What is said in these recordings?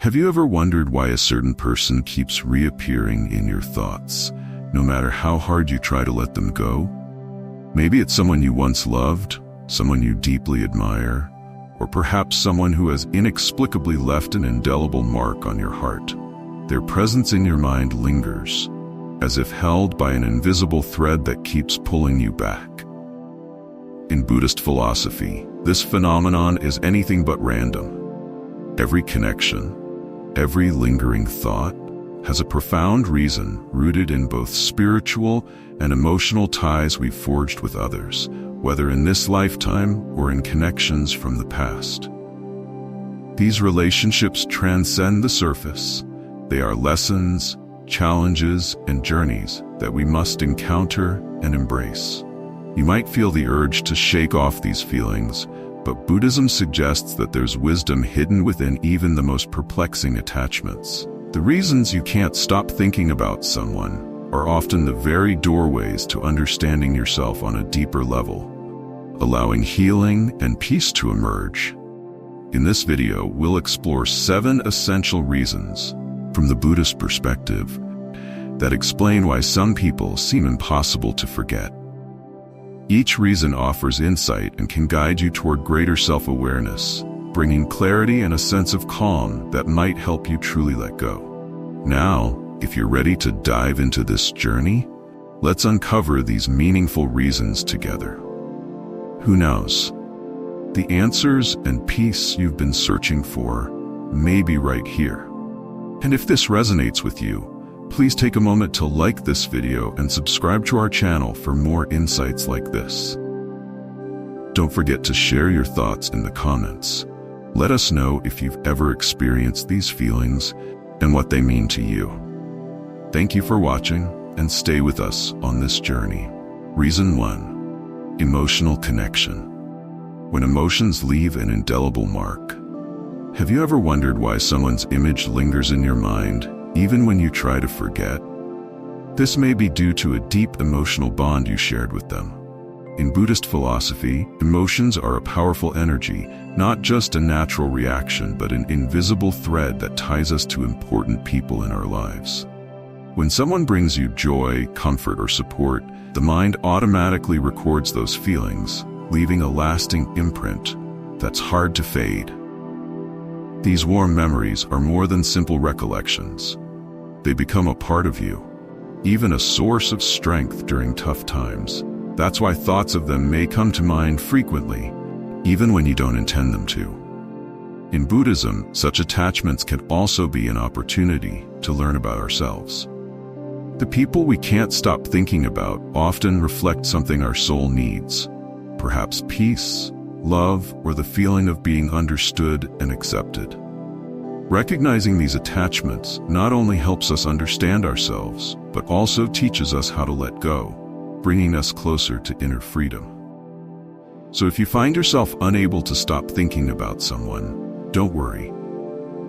Have you ever wondered why a certain person keeps reappearing in your thoughts, no matter how hard you try to let them go? Maybe it's someone you once loved, someone you deeply admire, or perhaps someone who has inexplicably left an indelible mark on your heart. Their presence in your mind lingers, as if held by an invisible thread that keeps pulling you back. In Buddhist philosophy, this phenomenon is anything but random. Every connection, every lingering thought, has a profound reason rooted in both spiritual and emotional ties we've forged with others, whether in this lifetime or in connections from the past. These relationships transcend the surface. They are lessons, challenges, and journeys that we must encounter and embrace. You might feel the urge to shake off these feelings, but Buddhism suggests that there's wisdom hidden within even the most perplexing attachments. The reasons you can't stop thinking about someone are often the very doorways to understanding yourself on a deeper level, allowing healing and peace to emerge. In this video, we'll explore 7 essential reasons, from the Buddhist perspective, that explain why some people seem impossible to forget. Each reason offers insight and can guide you toward greater self-awareness, bringing clarity and a sense of calm that might help you truly let go. Now, if you're ready to dive into this journey, let's uncover these meaningful reasons together. Who knows? The answers and peace you've been searching for may be right here. And if this resonates with you, please take a moment to like this video and subscribe to our channel for more insights like this. Don't forget to share your thoughts in the comments. Let us know if you've ever experienced these feelings and what they mean to you. Thank you for watching, and stay with us on this journey. Reason 1. Emotional connection. When emotions leave an indelible mark. Have you ever wondered why someone's image lingers in your mind, even when you try to forget? This may be due to a deep emotional bond you shared with them. In Buddhist philosophy, emotions are a powerful energy, not just a natural reaction, but an invisible thread that ties us to important people in our lives. When someone brings you joy, comfort, or support, the mind automatically records those feelings, leaving a lasting imprint that's hard to fade. These warm memories are more than simple recollections. They become a part of you, even a source of strength during tough times. That's why thoughts of them may come to mind frequently, even when you don't intend them to. In Buddhism, such attachments can also be an opportunity to learn about ourselves. The people we can't stop thinking about often reflect something our soul needs, perhaps peace, love, or the feeling of being understood and accepted. Recognizing these attachments not only helps us understand ourselves, but also teaches us how to let go, bringing us closer to inner freedom. So if you find yourself unable to stop thinking about someone, don't worry.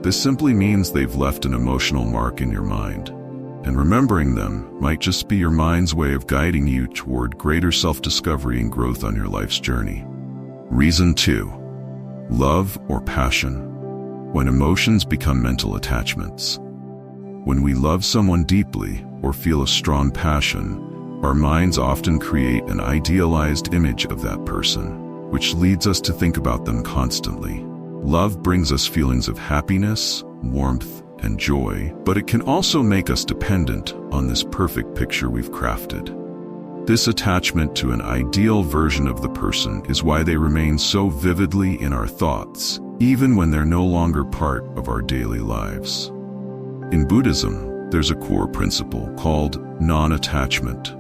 This simply means they've left an emotional mark in your mind, and remembering them might just be your mind's way of guiding you toward greater self-discovery and growth on your life's journey. Reason 2. Love or passion. When emotions become mental attachments. When we love someone deeply or feel a strong passion, our minds often create an idealized image of that person, which leads us to think about them constantly. Love brings us feelings of happiness, warmth, and joy, but it can also make us dependent on this perfect picture we've crafted. This attachment to an ideal version of the person is why they remain so vividly in our thoughts, even when they're no longer part of our daily lives. In Buddhism, there's a core principle called non-attachment,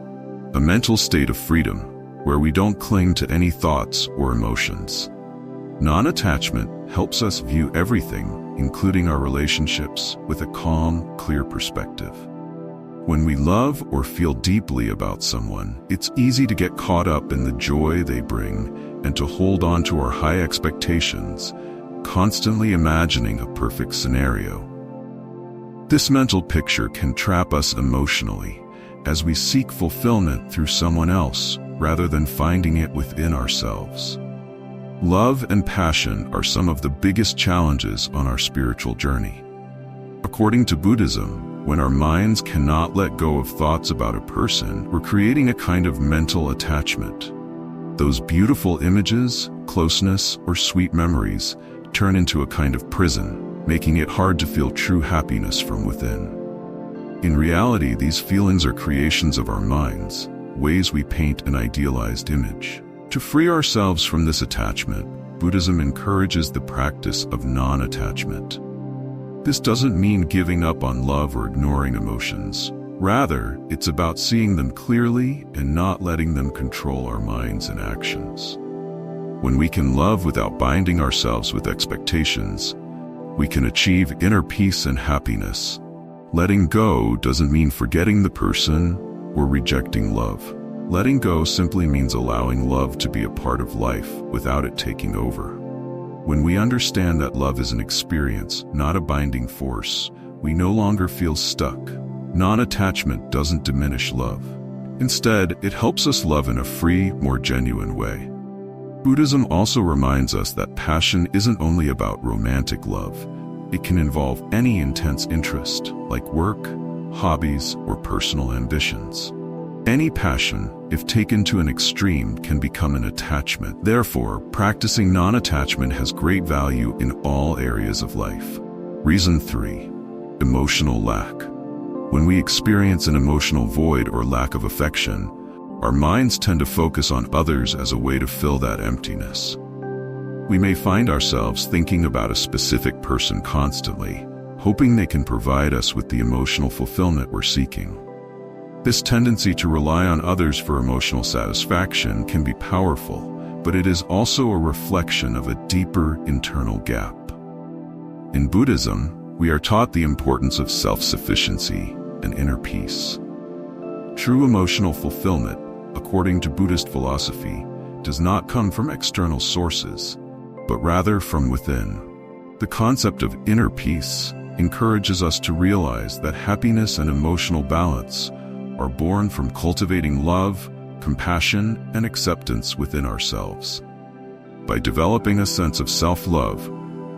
a mental state of freedom where we don't cling to any thoughts or emotions. Non-attachment helps us view everything, including our relationships, with a calm, clear perspective. When we love or feel deeply about someone, it's easy to get caught up in the joy they bring and to hold on to our high expectations, constantly imagining a perfect scenario. This mental picture can trap us emotionally as we seek fulfillment through someone else rather than finding it within ourselves. Love and passion are some of the biggest challenges on our spiritual journey. According to Buddhism, when our minds cannot let go of thoughts about a person, we're creating a kind of mental attachment. Those beautiful images, closeness, or sweet memories turn into a kind of prison, making it hard to feel true happiness from within. In reality, these feelings are creations of our minds, ways we paint an idealized image. To free ourselves from this attachment, Buddhism encourages the practice of non-attachment. This doesn't mean giving up on love or ignoring emotions. Rather, it's about seeing them clearly and not letting them control our minds and actions. When we can love without binding ourselves with expectations, we can achieve inner peace and happiness. Letting go doesn't mean forgetting the person or rejecting love. Letting go simply means allowing love to be a part of life without it taking over. When we understand that love is an experience, not a binding force, we no longer feel stuck. Non-attachment doesn't diminish love. Instead, it helps us love in a free, more genuine way. Buddhism also reminds us that passion isn't only about romantic love. It can involve any intense interest, like work, hobbies, or personal ambitions. Any passion, if taken to an extreme, can become an attachment. Therefore, practicing non-attachment has great value in all areas of life. Reason 3. Emotional lack. When we experience an emotional void or lack of affection, our minds tend to focus on others as a way to fill that emptiness. We may find ourselves thinking about a specific person constantly, hoping they can provide us with the emotional fulfillment we're seeking. This tendency to rely on others for emotional satisfaction can be powerful, but it is also a reflection of a deeper internal gap. In Buddhism, we are taught the importance of self-sufficiency and inner peace. True emotional fulfillment, according to Buddhist philosophy, does not come from external sources, but rather from within. The concept of inner peace encourages us to realize that happiness and emotional balance are born from cultivating love, compassion, and acceptance within ourselves. By developing a sense of self-love,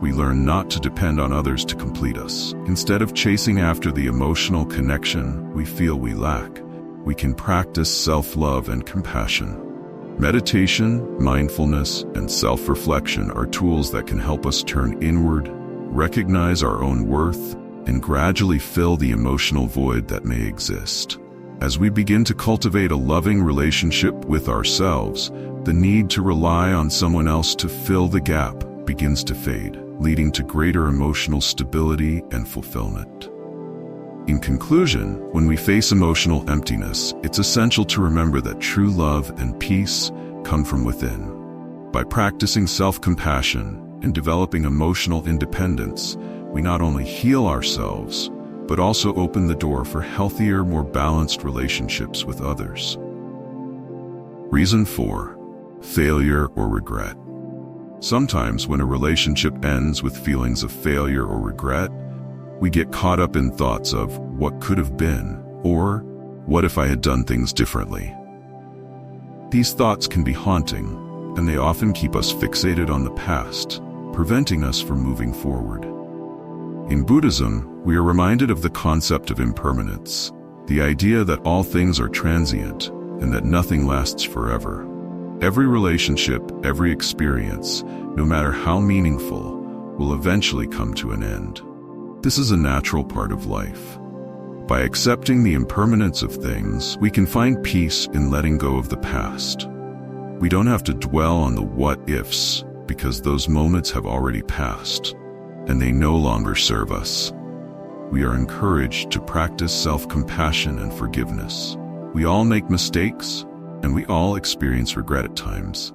we learn not to depend on others to complete us. Instead of chasing after the emotional connection we feel we lack, we can practice self-love and compassion. Meditation, mindfulness, and self-reflection are tools that can help us turn inward, recognize our own worth, and gradually fill the emotional void that may exist. As we begin to cultivate a loving relationship with ourselves, the need to rely on someone else to fill the gap begins to fade, leading to greater emotional stability and fulfillment. In conclusion, when we face emotional emptiness, it's essential to remember that true love and peace come from within. By practicing self-compassion and developing emotional independence, we not only heal ourselves, but also open the door for healthier, more balanced relationships with others. Reason 4. Failure or regret. Sometimes when a relationship ends with feelings of failure or regret, we get caught up in thoughts of what could have been, or what if I had done things differently. These thoughts can be haunting, and they often keep us fixated on the past, preventing us from moving forward. In Buddhism, we are reminded of the concept of impermanence, the idea that all things are transient and that nothing lasts forever. Every relationship, every experience, no matter how meaningful, will eventually come to an end. This is a natural part of life. By accepting the impermanence of things, we can find peace in letting go of the past. We don't have to dwell on the what-ifs, because those moments have already passed, and they no longer serve us. We are encouraged to practice self-compassion and forgiveness. We all make mistakes, and we all experience regret at times.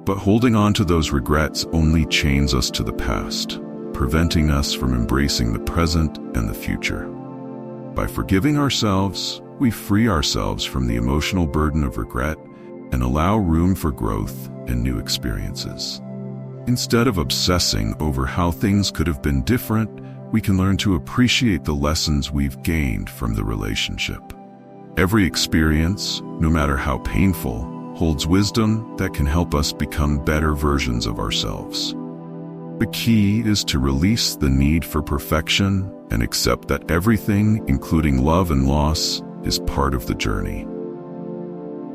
But holding on to those regrets only chains us to the past, preventing us from embracing the present and the future. By forgiving ourselves, we free ourselves from the emotional burden of regret and allow room for growth and new experiences. Instead of obsessing over how things could have been different, we can learn to appreciate the lessons we've gained from the relationship. Every experience, no matter how painful, holds wisdom that can help us become better versions of ourselves. The key is to release the need for perfection and accept that everything, including love and loss, is part of the journey.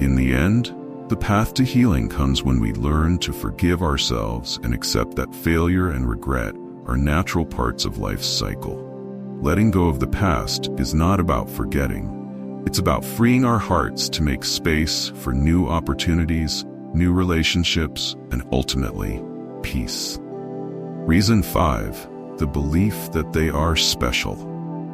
In the end, the path to healing comes when we learn to forgive ourselves and accept that failure and regret are natural parts of life's cycle. Letting go of the past is not about forgetting. It's about freeing our hearts to make space for new opportunities, new relationships, and ultimately, peace. Reason 5, the belief that they are special.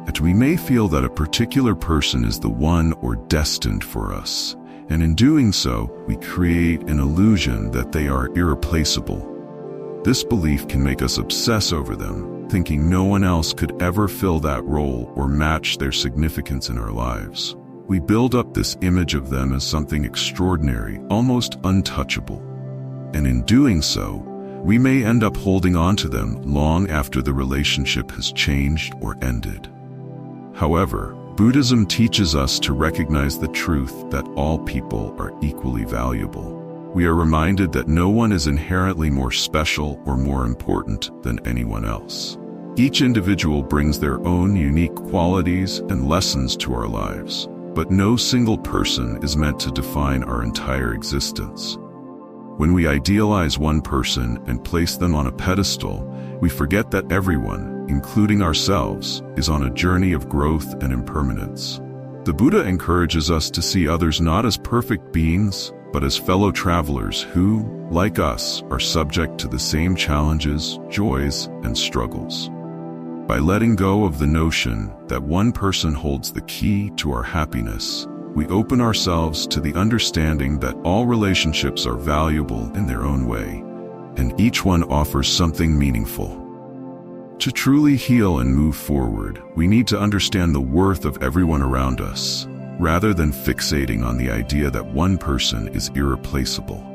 And we may feel that a particular person is the one or destined for us, and in doing so, we create an illusion that they are irreplaceable. This belief can make us obsess over them, thinking no one else could ever fill that role or match their significance in our lives. We build up this image of them as something extraordinary, almost untouchable. And in doing so, we may end up holding on to them long after the relationship has changed or ended. However, Buddhism teaches us to recognize the truth that all people are equally valuable. We are reminded that no one is inherently more special or more important than anyone else. Each individual brings their own unique qualities and lessons to our lives, but no single person is meant to define our entire existence. When we idealize one person and place them on a pedestal, we forget that everyone, including ourselves, is on a journey of growth and impermanence. The Buddha encourages us to see others not as perfect beings, but as fellow travelers who, like us, are subject to the same challenges, joys, and struggles. By letting go of the notion that one person holds the key to our happiness, we open ourselves to the understanding that all relationships are valuable in their own way, and each one offers something meaningful. To truly heal and move forward, we need to understand the worth of everyone around us, rather than fixating on the idea that one person is irreplaceable.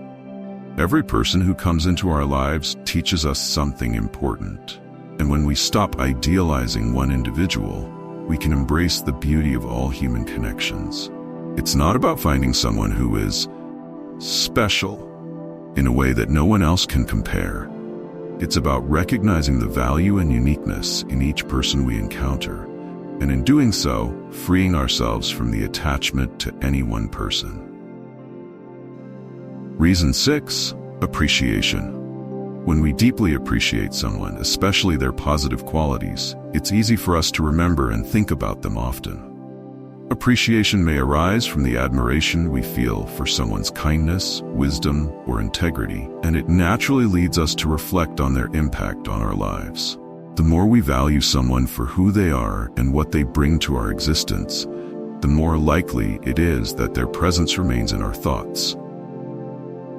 Every person who comes into our lives teaches us something important, and when we stop idealizing one individual, we can embrace the beauty of all human connections. It's not about finding someone who is special in a way that no one else can compare. It's about recognizing the value and uniqueness in each person we encounter, and in doing so, freeing ourselves from the attachment to any one person. Reason 6, appreciation. When we deeply appreciate someone, especially their positive qualities, it's easy for us to remember and think about them often. Appreciation may arise from the admiration we feel for someone's kindness, wisdom, or integrity, and it naturally leads us to reflect on their impact on our lives. The more we value someone for who they are and what they bring to our existence, the more likely it is that their presence remains in our thoughts.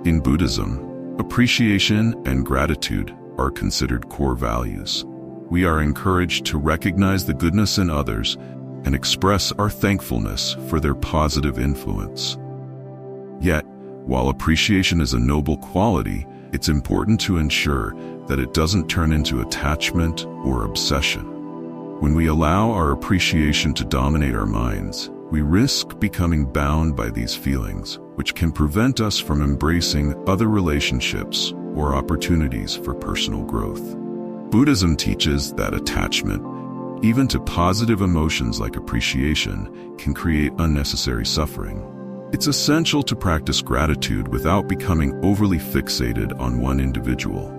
In Buddhism, appreciation and gratitude are considered core values. We are encouraged to recognize the goodness in others and express our thankfulness for their positive influence. Yet, while appreciation is a noble quality, it's important to ensure that it doesn't turn into attachment or obsession. When we allow our appreciation to dominate our minds, we risk becoming bound by these feelings, which can prevent us from embracing other relationships or opportunities for personal growth. Buddhism teaches that attachment, even to positive emotions like appreciation, can create unnecessary suffering. It's essential to practice gratitude without becoming overly fixated on one individual.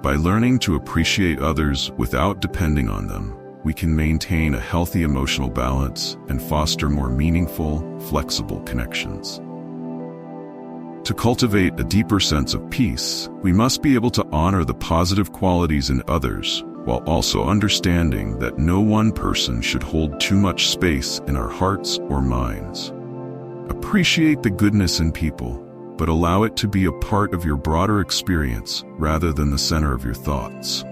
By learning to appreciate others without depending on them, we can maintain a healthy emotional balance and foster more meaningful, flexible connections. To cultivate a deeper sense of peace, we must be able to honor the positive qualities in others, while also understanding that no one person should hold too much space in our hearts or minds. Appreciate the goodness in people, but allow it to be a part of your broader experience rather than the center of your thoughts.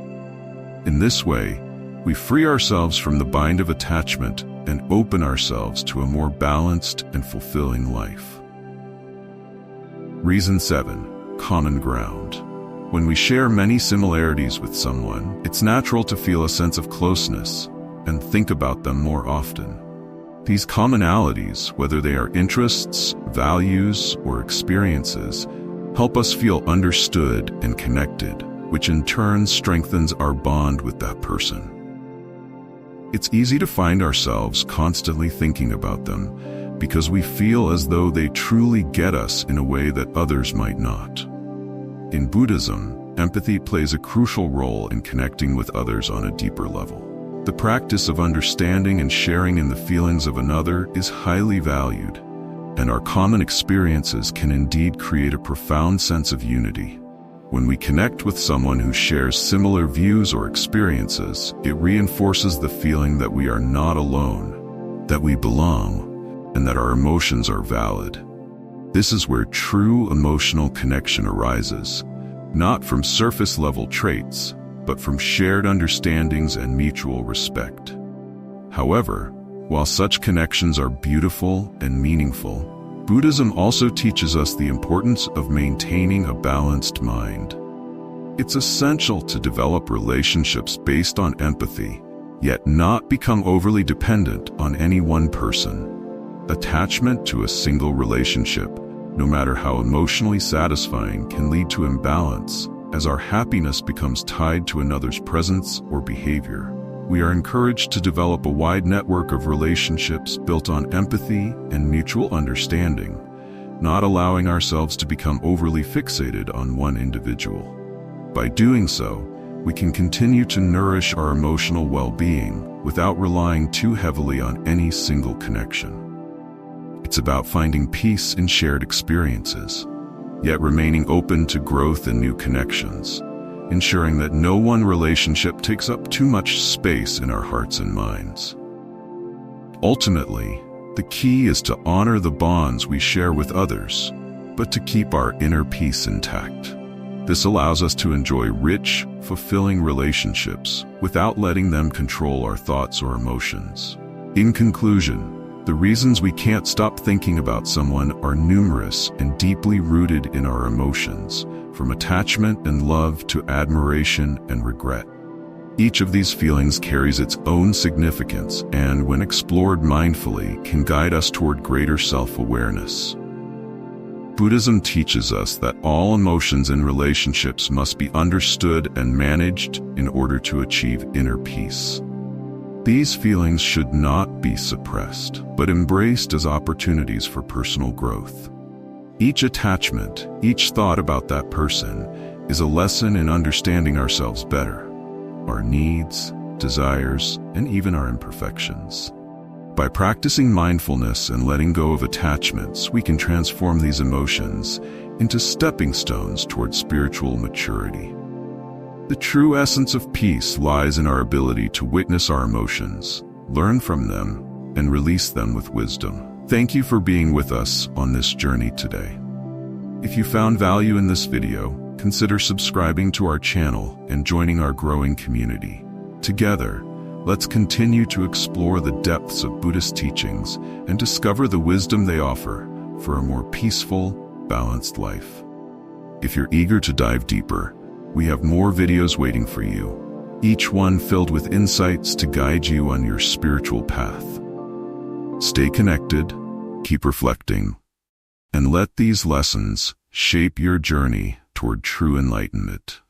In this way, we free ourselves from the bind of attachment and open ourselves to a more balanced and fulfilling life. Reason 7, common ground. When we share many similarities with someone, it's natural to feel a sense of closeness and think about them more often. These commonalities, whether they are interests, values, or experiences, help us feel understood and connected, which in turn strengthens our bond with that person. It's easy to find ourselves constantly thinking about them because we feel as though they truly get us in a way that others might not. In Buddhism, empathy plays a crucial role in connecting with others on a deeper level. The practice of understanding and sharing in the feelings of another is highly valued, and our common experiences can indeed create a profound sense of unity. When we connect with someone who shares similar views or experiences, it reinforces the feeling that we are not alone, that we belong, and that our emotions are valid. This is where true emotional connection arises, not from surface-level traits, but from shared understandings and mutual respect. However, while such connections are beautiful and meaningful, Buddhism also teaches us the importance of maintaining a balanced mind. It's essential to develop relationships based on empathy, yet not become overly dependent on any one person. Attachment to a single relationship, no matter how emotionally satisfying, can lead to imbalance, as our happiness becomes tied to another's presence or behavior. We are encouraged to develop a wide network of relationships built on empathy and mutual understanding, not allowing ourselves to become overly fixated on one individual. By doing so, we can continue to nourish our emotional well-being without relying too heavily on any single connection. It's about finding peace in shared experiences, yet remaining open to growth and new connections, ensuring that no one relationship takes up too much space in our hearts and minds. Ultimately, the key is to honor the bonds we share with others, but to keep our inner peace intact. This allows us to enjoy rich, fulfilling relationships without letting them control our thoughts or emotions. In conclusion, the reasons we can't stop thinking about someone are numerous and deeply rooted in our emotions, from attachment and love to admiration and regret. Each of these feelings carries its own significance and, when explored mindfully, can guide us toward greater self-awareness. Buddhism teaches us that all emotions in relationships must be understood and managed in order to achieve inner peace. These feelings should not be suppressed, but embraced as opportunities for personal growth. Each attachment, each thought about that person, is a lesson in understanding ourselves better, our needs, desires, and even our imperfections. By practicing mindfulness and letting go of attachments, we can transform these emotions into stepping stones toward spiritual maturity. The true essence of peace lies in our ability to witness our emotions, learn from them, and release them with wisdom. Thank you for being with us on this journey today. If you found value in this video, consider subscribing to our channel and joining our growing community. Together, let's continue to explore the depths of Buddhist teachings and discover the wisdom they offer for a more peaceful, balanced life. If you're eager to dive deeper, we have more videos waiting for you, each one filled with insights to guide you on your spiritual path. Stay connected, keep reflecting, and let these lessons shape your journey toward true enlightenment.